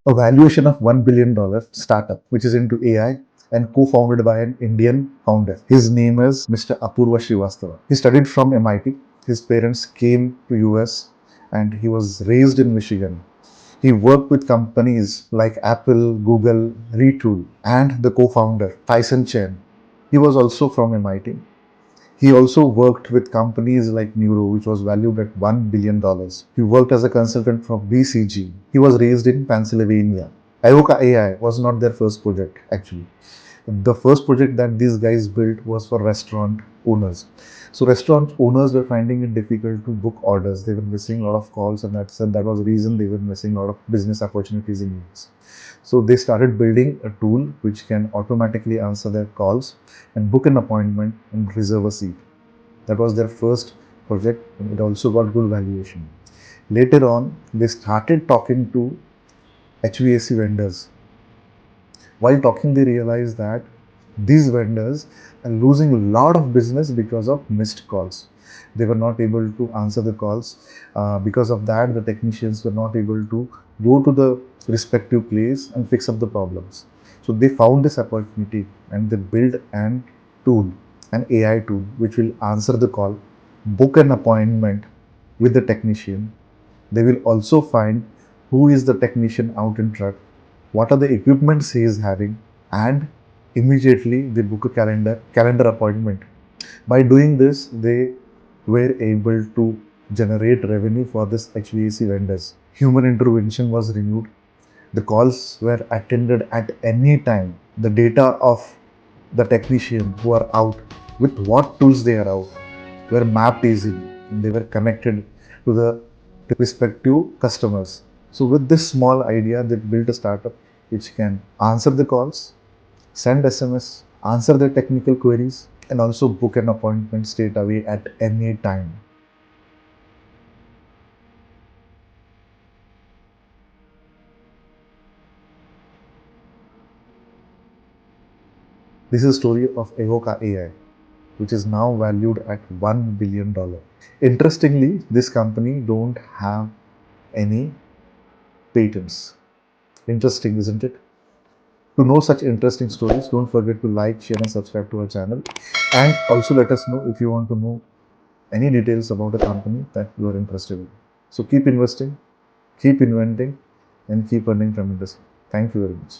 a valuation of $1 billion startup, which is into AI and co-founded by an Indian founder. His name is Mr. Apurva Shrivastava. He studied from MIT. His parents came to US and he was raised in Michigan. He worked with companies like Apple, Google, Retool, and the co-founder, Tyson Chen. He was also from MIT. He also worked with companies like Neuro, which was valued at $1 billion. He worked as a consultant for BCG. He was raised in Pennsylvania. Avoca AI was not their first project, actually. The first project that these guys built was for restaurant owners. So restaurant owners were finding it difficult to book orders. They were missing a lot of calls, and that was the reason they were missing a lot of business opportunities in US. So they started building a tool which can automatically answer their calls and book an appointment and reserve a seat. That was their first project, and it also got good valuation. Later on, they started talking to HVAC vendors. While talking, they realized that these vendors are losing a lot of business because of missed calls. They were not able to answer the calls. Because of that, the technicians were not able to go to the respective place and fix up the problems. So they found this opportunity and they built an tool, an AI tool, which will answer the call, book an appointment with the technician. They will also find who is the technician out in truck, what are the equipments he is having, and immediately they book a calendar appointment. By doing this, they were able to generate revenue for this HVAC vendors. Human intervention was renewed. The calls were attended at any time. The data of the technician who are out, with what tools they are out, were mapped easily. And they were connected to the respective customers. So with this small idea, they built a startup which can answer the calls, send SMS, answer the technical queries, and also book an appointment straight away at any time. This is a story of Avoca AI, which is now valued at $1 billion. Interestingly, this company don't have any patents. Interesting, isn't it? To know such interesting stories, don't forget to like, share, and subscribe to our channel. And also let us know if you want to know any details about a company that you are interested in. So keep investing, keep inventing, and keep earning tremendously. Thank you very much.